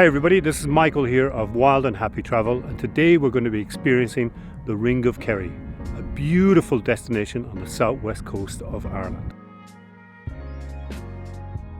Hi everybody, this is Michael here of Wild and Happy Travel, and today we're going to be experiencing the Ring of Kerry, a beautiful destination on the southwest coast of Ireland.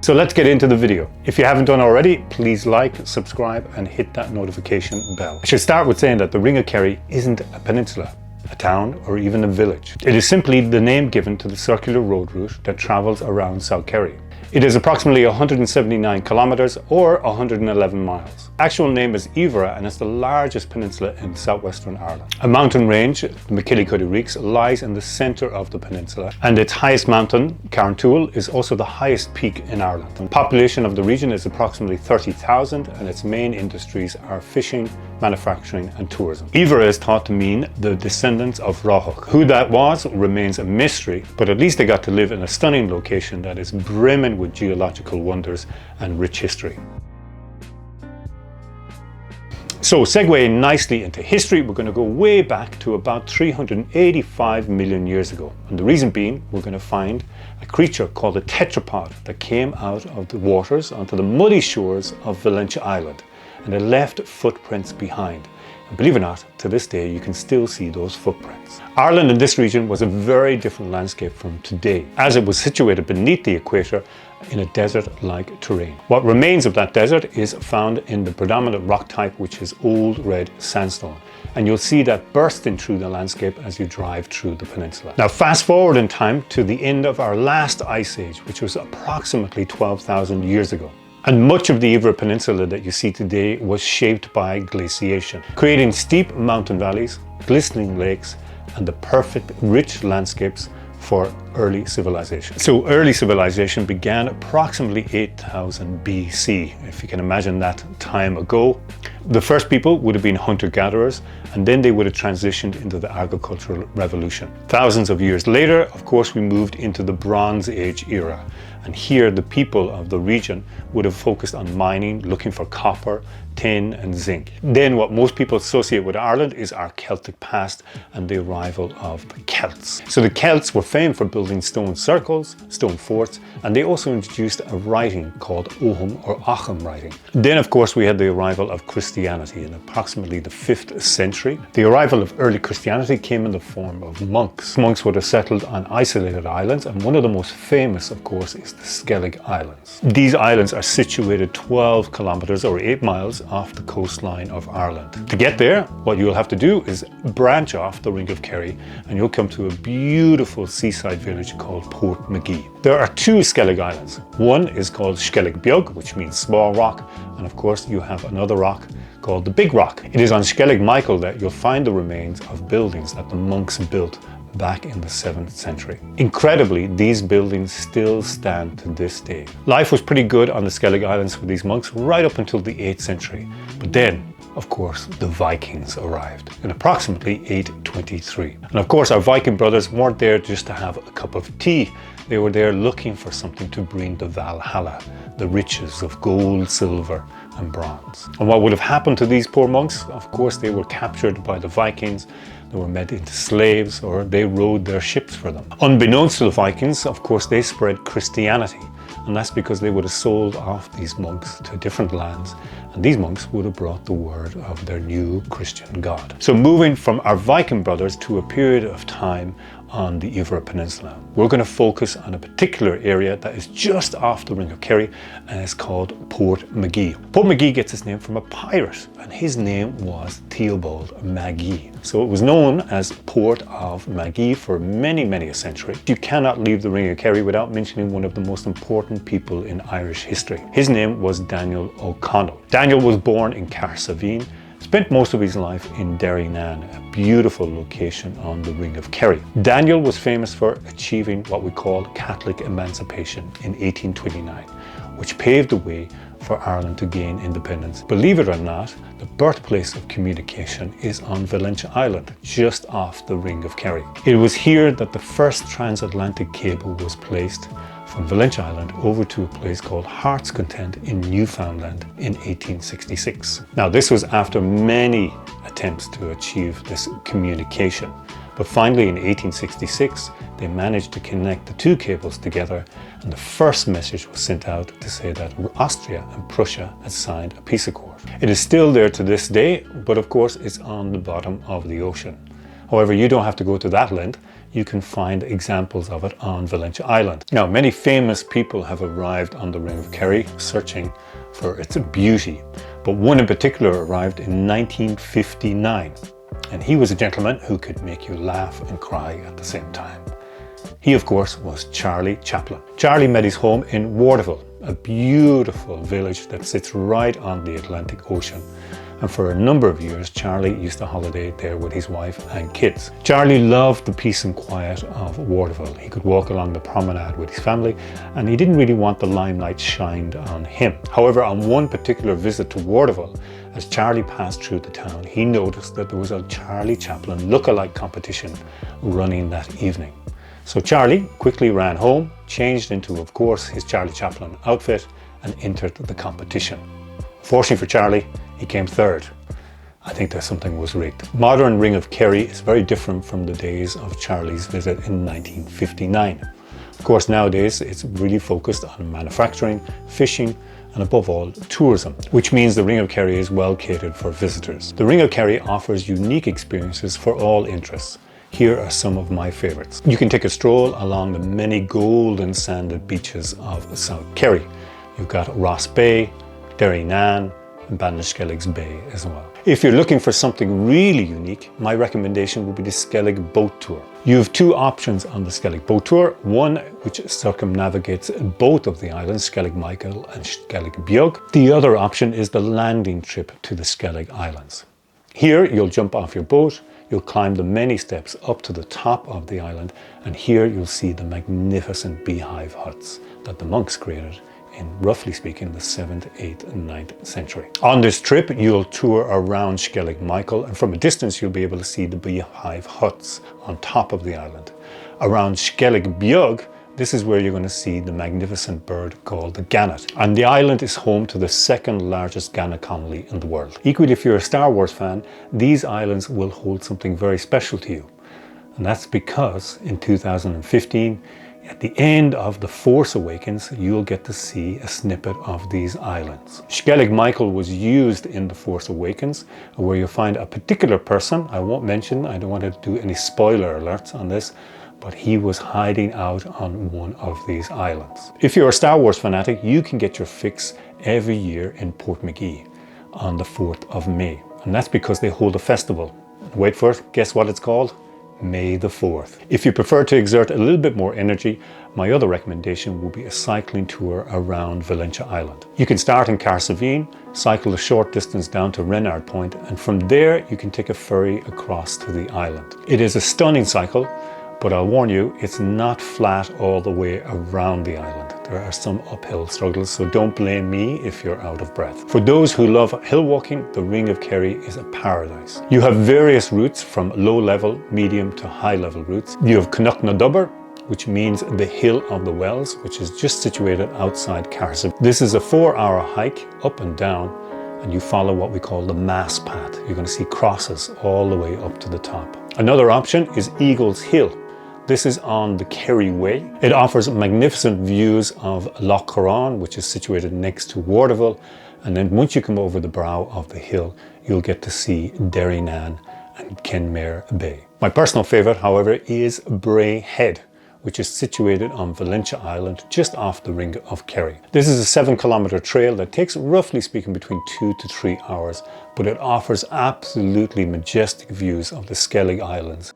So let's get into the video. If you haven't done already, please like, subscribe and hit that notification bell. I should start with saying that the Ring of Kerry isn't a peninsula, a town or even a village. It is simply the name given to the circular road route that travels around South Kerry. It is approximately 179 kilometers or 111 miles. Actual name is Ivra and it's the largest peninsula in southwestern Ireland. A mountain range, the McKillicuddy Reeks, lies in the centre of the peninsula, and its highest mountain, Carntoul, is also the highest peak in Ireland. The population of the region is approximately 30,000 and its main industries are fishing, manufacturing and tourism. Ivra is thought to mean the descendants of Ráthach. Who that was remains a mystery, but at least they got to live in a stunning location that is brimming with geological wonders and rich history. So segueing nicely into history, we're going to go way back to about 385 million years ago. And the reason being, we're going to find a creature called a tetrapod that came out of the waters onto the muddy shores of Valentia Island, and it left footprints behind. And believe it or not, to this day you can still see those footprints. Ireland in this region was a very different landscape from today, as it was situated beneath the equator in a desert-like terrain. What remains of that desert is found in the predominant rock type, which is old red sandstone. And you'll see that bursting through the landscape as you drive through the peninsula. Now fast forward in time to the end of our last ice age, which was approximately 12,000 years ago. And much of the Ivra Peninsula that you see today was shaped by glaciation, creating steep mountain valleys, glistening lakes, and the perfect rich landscapes for early civilization. So early civilization began approximately 8000 BC, if you can imagine that time ago. The first people would have been hunter-gatherers, and then they would have transitioned into the agricultural revolution. Thousands of years later, of course, we moved into the Bronze Age era. And here the people of the region would have focused on mining, looking for copper, tin and zinc. Then what most people associate with Ireland is our Celtic past and the arrival of the Celts. So the Celts were famed for building stone circles, stone forts, and they also introduced a writing called Oham or Acham writing. Then of course we had the arrival of Christianity in approximately the 5th century. The arrival of early Christianity came in the form of monks. Monks would have settled on isolated islands, and one of the most famous of course is the Skellig Islands. These islands are situated 12 kilometers or 8 miles off the coastline of Ireland. To get there, what you'll have to do is branch off the Ring of Kerry and you'll come to a beautiful seaside village called Portmagee. There are 2 Skellig Islands. One is called Skellig Beag, which means small rock, and of course you have another rock called the Big Rock. It is on Skellig Michael that you'll find the remains of buildings that the monks built back in the 7th century. Incredibly, these buildings still stand to this day. Life was pretty good on the Skellig Islands for these monks right up until the 8th century. But then, of course, the Vikings arrived in approximately 823. And of course, our Viking brothers weren't there just to have a cup of tea. They were there looking for something to bring the Valhalla, the riches of gold, silver, and bronze. And what would have happened to these poor monks? Of course, they were captured by the Vikings. They were made into slaves, or they rowed their ships for them. Unbeknownst to the Vikings, of course, they spread Christianity. And that's because they would have sold off these monks to different lands, and these monks would have brought the word of their new Christian God. So moving from our Viking brothers to a period of time on the Ivra Peninsula, we're going to focus on a particular area that is just off the Ring of Kerry, and it's called Portmagee. Portmagee gets its name from a pirate, and his name was Theobald Magee. So it was known as Port of Magee for many a century. You cannot leave the Ring of Kerry without mentioning one of the most important people in Irish history. His name was Daniel O'Connell. Daniel was born in Carsaveen, spent most of his life in Derrynane, a beautiful location on the Ring of Kerry. Daniel was famous for achieving what we call Catholic emancipation in 1829, which paved the way for Ireland to gain independence. Believe it or not, the birthplace of communication is on Valentia Island, just off the Ring of Kerry. It was here that the first transatlantic cable was placed from Valentia Island over to a place called Heart's Content in Newfoundland in 1866. Now this was after many attempts to achieve this communication. But finally in 1866, they managed to connect the two cables together, and the first message was sent out to say that Austria and Prussia had signed a peace accord. It is still there to this day, but of course it's on the bottom of the ocean. However, you don't have to go to that length. You can find examples of it on Valentia Island. Now, many famous people have arrived on the Ring of Kerry searching for its beauty, but one in particular arrived in 1959, and he was a gentleman who could make you laugh and cry at the same time. He, of course, was Charlie Chaplin. Charlie made his home in Waterville, a beautiful village that sits right on the Atlantic Ocean. And for a number of years, Charlie used to holiday there with his wife and kids. Charlie loved the peace and quiet of Waterville. He could walk along the promenade with his family, and he didn't really want the limelight shined on him. However, on one particular visit to Waterville, as Charlie passed through the town, he noticed that there was a Charlie Chaplin look-alike competition running that evening. So Charlie quickly ran home, changed into, of course, his Charlie Chaplin outfit, and entered the competition. Fortunately for Charlie, he came third. I think that something was rigged. Modern Ring of Kerry is very different from the days of Charlie's visit in 1959. Of course, nowadays it's really focused on manufacturing, fishing, and above all, tourism, which means the Ring of Kerry is well catered for visitors. The Ring of Kerry offers unique experiences for all interests. Here are some of my favorites. You can take a stroll along the many golden sanded beaches of South Kerry. You've got Ross Bay, Derrynane, and Bannaskellig's Bay as well. If you're looking for something really unique, my recommendation would be the Skellig Boat Tour. You have two options on the Skellig Boat Tour, one which circumnavigates both of the islands, Skellig Michael and Skellig Bjugg. The other option is the landing trip to the Skellig Islands. Here you'll jump off your boat, you'll climb the many steps up to the top of the island, and here you'll see the magnificent beehive huts that the monks created in, roughly speaking, the 7th, 8th and 9th century. On this trip, you'll tour around Skellig Michael, and from a distance, you'll be able to see the beehive huts on top of the island. Around Skellig Bjugg, this is where you're going to see the magnificent bird called the gannet. And the island is home to the second largest gannet colony in the world. Equally, if you're a Star Wars fan, these islands will hold something very special to you. And that's because in 2015, at the end of The Force Awakens, you'll get to see a snippet of these islands. Skellig Michael was used in The Force Awakens, where you'll find a particular person, I won't mention, I don't want to do any spoiler alerts on this, but he was hiding out on one of these islands. If you're a Star Wars fanatic, you can get your fix every year in Portmagee on the 4th of May. And that's because they hold a festival. Wait for it, guess what it's called? May the 4th. If you prefer to exert a little bit more energy, my other recommendation will be a cycling tour around Valentia Island. You can start in Carsavine, cycle a short distance down to Renard Point, and from there you can take a ferry across to the island. It is a stunning cycle, but I'll warn you, it's not flat all the way around the island. There are some uphill struggles, so don't blame me if you're out of breath. For those who love hill walking, the Ring of Kerry is a paradise. You have various routes from low level, medium to high level routes. You have Cnoc na Dubber, which means the Hill of the Wells, which is just situated outside Carsavine. This is a 4-hour hike up and down, and you follow what we call the Mass Path. You're going to see crosses all the way up to the top. Another option is Eagle's Hill. This is on the Kerry Way. It offers magnificent views of Loch Corran, which is situated next to Waterville. And then once you come over the brow of the hill, you'll get to see Derrynane and Kenmare Bay. My personal favorite, however, is Bray Head, which is situated on Valentia Island, just off the Ring of Kerry. This is a 7-kilometer trail that takes, roughly speaking, between 2 to 3 hours, but it offers absolutely majestic views of the Skellig Islands.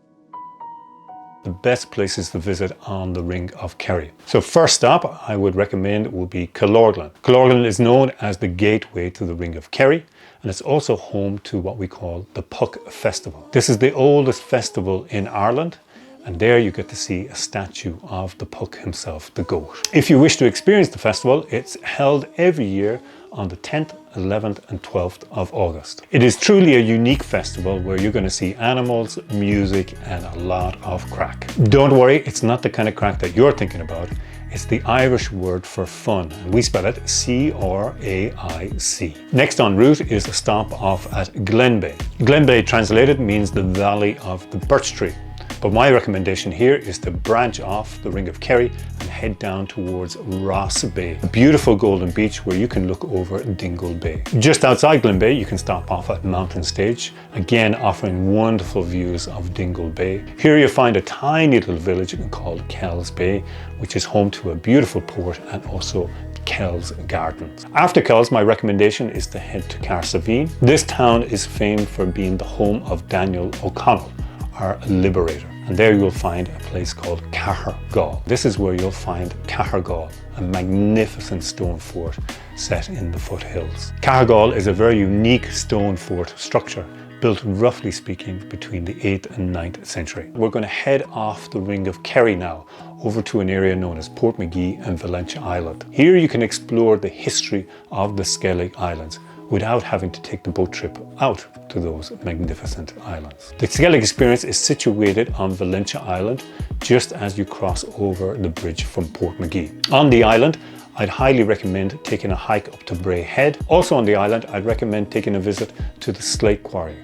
The best places to visit on the Ring of Kerry. So first stop I would recommend would be Killorglin. Killorglin is known as the gateway to the Ring of Kerry, and it's also home to what we call the Puck Festival. This is the oldest festival in Ireland, and there you get to see a statue of the Puck himself, the goat. If you wish to experience the festival, it's held every year on the 10th, 11th and 12th of August. It is truly a unique festival where you're going to see animals, music and a lot of crack. Don't worry, it's not the kind of crack that you're thinking about. It's the Irish word for fun. We spell it C-R-A-I-C. Next en route is a stop off at Glenbeigh. Glenbeigh translated means the Valley of the Birch Tree. But my recommendation here is to branch off the Ring of Kerry and head down towards Ross Bay, a beautiful golden beach where you can look over Dingle Bay. Just outside Glyn Bay, you can stop off at Mountain Stage, again offering wonderful views of Dingle Bay. Here you'll find a tiny little village called Kells Bay, which is home to a beautiful port and also Kells Gardens. After Kells, my recommendation is to head to Carsaveen. This town is famed for being the home of Daniel O'Connell, our liberator. And there you'll find a place called Cahergall. This is where you'll find Cahergall, a magnificent stone fort set in the foothills. Cahergall is a very unique stone fort structure built, roughly speaking, between the 8th and 9th century. We're going to head off the Ring of Kerry now over to an area known as Portmagee and Valentia Island. Here you can explore the history of the Skellig Islands without having to take the boat trip out to those magnificent islands. The Skellig experience is situated on Valentia Island just as you cross over the bridge from Portmagee. On the island, I'd highly recommend taking a hike up to Bray Head. Also on the island, I'd recommend taking a visit to the Slate Quarry,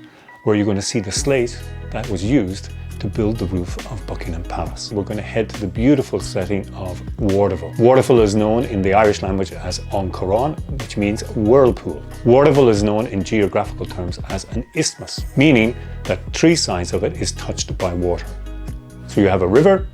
where you're going to see the slate that was used to build the roof of Buckingham Palace. We're going to head to the beautiful setting of Wardavel. Wardavel is known in the Irish language as An Coran, which means whirlpool. Wardavel is known in geographical terms as an isthmus, meaning that 3 sides of it is touched by water. So you have a river,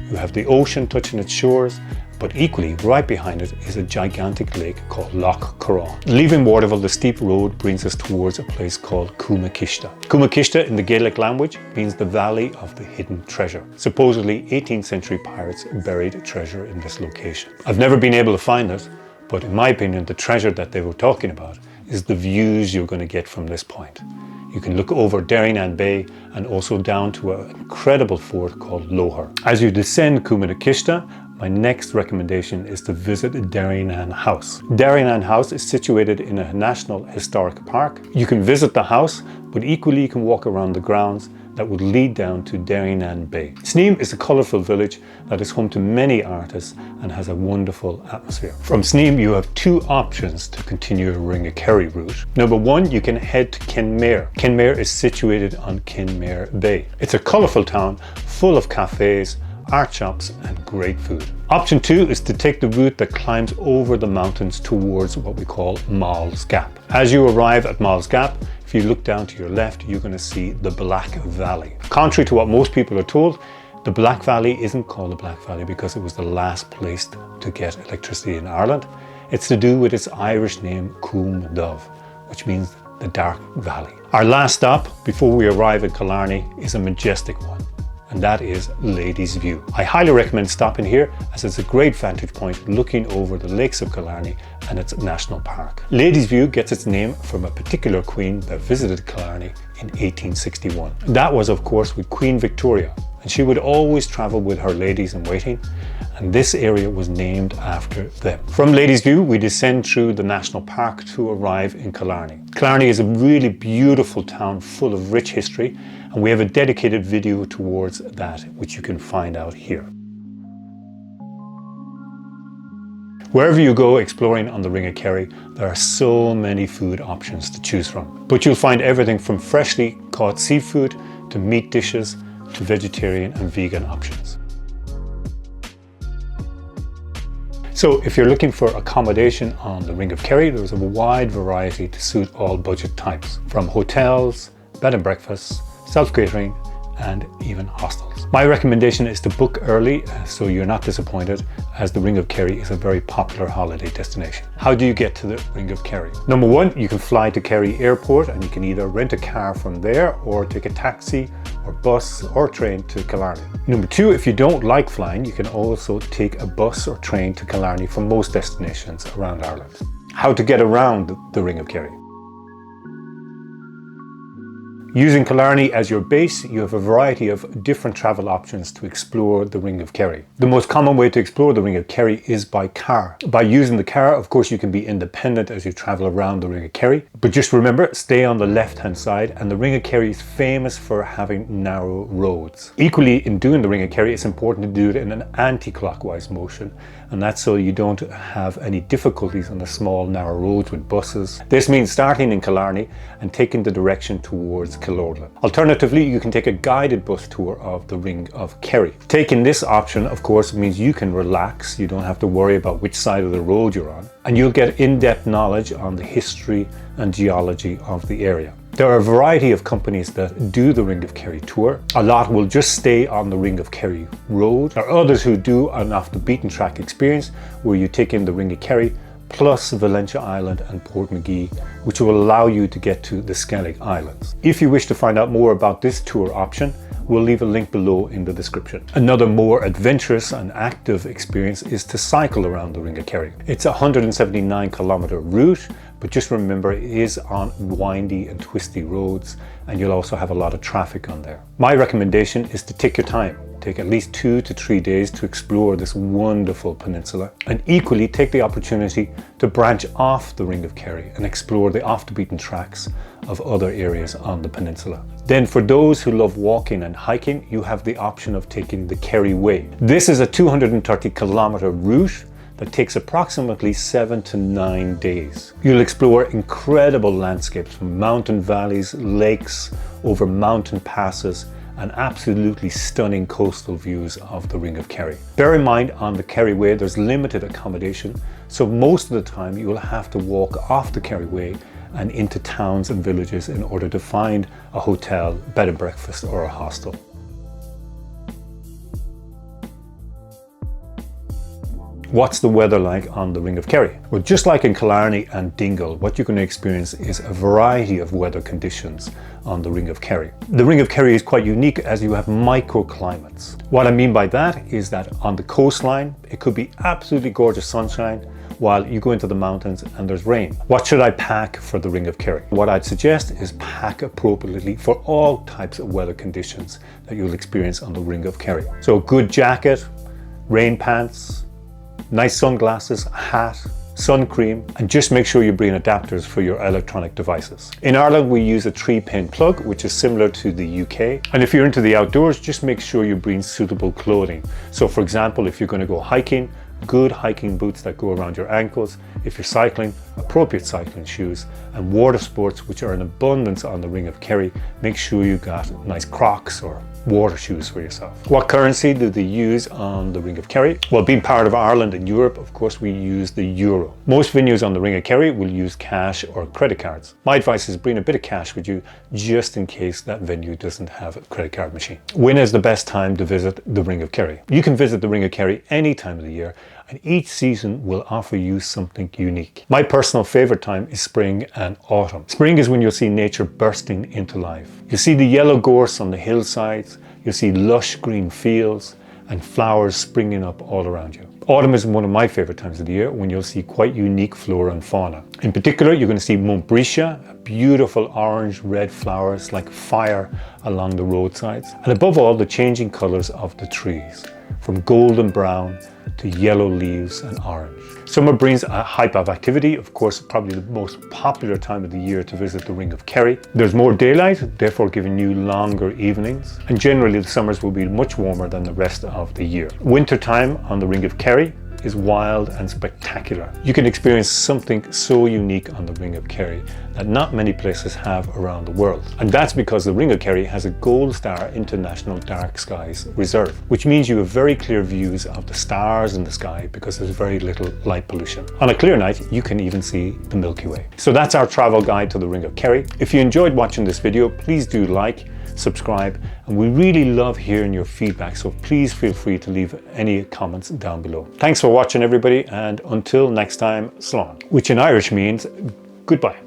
you have the ocean touching its shores, but equally right behind it is a gigantic lake called Loch Coran. Leaving Wardavel, the steep road brings us towards a place called Cumakishta. Cumakishta in the Gaelic language means the Valley of the Hidden Treasure. Supposedly 18th century pirates buried treasure in this location. I've never been able to find it, but in my opinion the treasure that they were talking about is the views you're going to get from this point. You can look over Derrynane Bay and also down to an incredible fort called Loher. As you descend Cumakishta, my next recommendation is to visit Derrynane House. Derrynane House is situated in a National Historic Park. You can visit the house, but equally you can walk around the grounds that would lead down to Derrynane Bay. Sneem is a colourful village that is home to many artists and has a wonderful atmosphere. From Sneem you have 2 options to continue your Ring of Kerry route. Number 1, you can head to Kenmare. Kenmare is situated on Kenmare Bay. It's a colourful town full of cafes, art shops and great food. Option 2 is to take the route that climbs over the mountains towards what we call Mall's Gap. As you arrive at Mall's Gap, if you look down to your left, you're going to see the Black Valley. Contrary to what most people are told, the Black Valley isn't called the Black Valley because it was the last place to get electricity in Ireland. It's to do with its Irish name Cúm Dubh, which means the Dark Valley. Our last stop before we arrive at Killarney is a majestic one, and that is Ladies View. I highly recommend stopping here as it's a great vantage point looking over the lakes of Killarney and its national park. Ladies View gets its name from a particular queen that visited Killarney in 1861. That was of course with Queen Victoria, and she would always travel with her ladies in waiting, and this area was named after them. From Ladies View we descend through the national park to arrive in Killarney. Killarney is a really beautiful town full of rich history, and we have a dedicated video towards that which you can find out here. Wherever you go exploring on the Ring of Kerry, there are so many food options to choose from. But you'll find everything from freshly caught seafood to meat dishes to vegetarian and vegan options. So if you're looking for accommodation on the Ring of Kerry, there's a wide variety to suit all budget types, from hotels, bed and breakfasts, self-catering and even hostels. My recommendation is to book early so you're not disappointed, as the Ring of Kerry is a very popular holiday destination. How do you get to the Ring of Kerry? Number 1, you can fly to Kerry Airport and you can either rent a car from there or take a taxi or bus or train to Killarney. Number 2, if you don't like flying, you can also take a bus or train to Killarney from most destinations around Ireland. How to get around the Ring of Kerry? Using Killarney as your base, you have a variety of different travel options to explore the Ring of Kerry. The most common way to explore the Ring of Kerry is by car. By using the car, of course, you can be independent as you travel around the Ring of Kerry. But just remember, stay on the left-hand side, and the Ring of Kerry is famous for having narrow roads. Equally, in doing the Ring of Kerry, it's important to do it in an anti-clockwise motion, and that's so you don't have any difficulties on the small narrow roads with buses. This means starting in Killarney and taking the direction towards Killorglin. Alternatively, you can take a guided bus tour of the Ring of Kerry. Taking this option, of course, means you can relax. You don't have to worry about which side of the road you're on, and you'll get in-depth knowledge on the history and geology of the area. There are a variety of companies that do the Ring of Kerry tour. A lot will just stay on the Ring of Kerry road. There are others who do an off the beaten track experience where you take in the Ring of Kerry plus Valentia Island and Portmagee, which will allow you to get to the Skellig Islands. If you wish to find out more about this tour option, we'll leave a link below in the description. Another more adventurous and active experience is to cycle around the Ring of Kerry. It's a 179-kilometer route, but just remember it is on windy and twisty roads, and you'll also have a lot of traffic on there. My recommendation is to take your time. Take at least 2 to 3 days to explore this wonderful peninsula, and equally take the opportunity to branch off the Ring of Kerry and explore the off the beaten tracks of other areas on the peninsula. Then for those who love walking and hiking, you have the option of taking the Kerry Way. This is a 230-kilometer route that takes approximately 7 to 9 days. You'll explore incredible landscapes from mountain valleys, lakes, over mountain passes, and absolutely stunning coastal views of the Ring of Kerry. Bear in mind, on the Kerry Way there's limited accommodation, so most of the time you will have to walk off the Kerry Way and into towns and villages in order to find a hotel, bed and breakfast, or a hostel. What's the weather like on the Ring of Kerry? Well, just like in Killarney and Dingle, what you're going to experience is a variety of weather conditions on the Ring of Kerry. The Ring of Kerry is quite unique as you have microclimates. What I mean by that is that on the coastline, it could be absolutely gorgeous sunshine, while you go into the mountains and there's rain. What should I pack for the Ring of Kerry? What I'd suggest is pack appropriately for all types of weather conditions that you'll experience on the Ring of Kerry. So a good jacket, rain pants, nice sunglasses, hat, sun cream, and just make sure you bring adapters for your electronic devices. In Ireland, we use a 3-pin plug, which is similar to the UK. And if you're into the outdoors, just make sure you bring suitable clothing. So for example, if you're going to go hiking, good hiking boots that go around your ankles. If you're cycling, appropriate cycling shoes. And water sports, which are in abundance on the Ring of Kerry, make sure you got nice Crocs or water shoes for yourself. What currency do they use on the Ring of Kerry? Well, being part of Ireland and Europe, of course, we use the euro. Most venues on the Ring of Kerry will use cash or credit cards. My advice is bring a bit of cash with you just in case that venue doesn't have a credit card machine. When is the best time to visit the Ring of Kerry? You can visit the Ring of Kerry any time of the year, and each season will offer you something unique. My personal favorite time is spring and autumn. Spring is when you'll see nature bursting into life. You'll see the yellow gorse on the hillsides, you'll see lush green fields and flowers springing up all around you. Autumn is one of my favorite times of the year when you'll see quite unique flora and fauna. In particular, you're going to see Montbretia, beautiful orange-red flowers like fire along the roadsides, and above all, the changing colors of the trees, from golden brown to yellow leaves and orange. Summer brings a hype of activity, of course, probably the most popular time of the year to visit the Ring of Kerry. There's more daylight, therefore giving you longer evenings, and generally the summers will be much warmer than the rest of the year. Winter time on the Ring of Kerry is wild and spectacular. You can experience something so unique on the Ring of Kerry that not many places have around the world. And that's because the Ring of Kerry has a Gold Star International Dark Skies Reserve, which means you have very clear views of the stars in the sky because there's very little light pollution. On a clear night, you can even see the Milky Way. So that's our travel guide to the Ring of Kerry. If you enjoyed watching this video, please do like, subscribe, and we really love hearing your feedback, so please feel free to leave any comments down below. Thanks for watching, everybody, and until next time, slán, which in Irish means goodbye.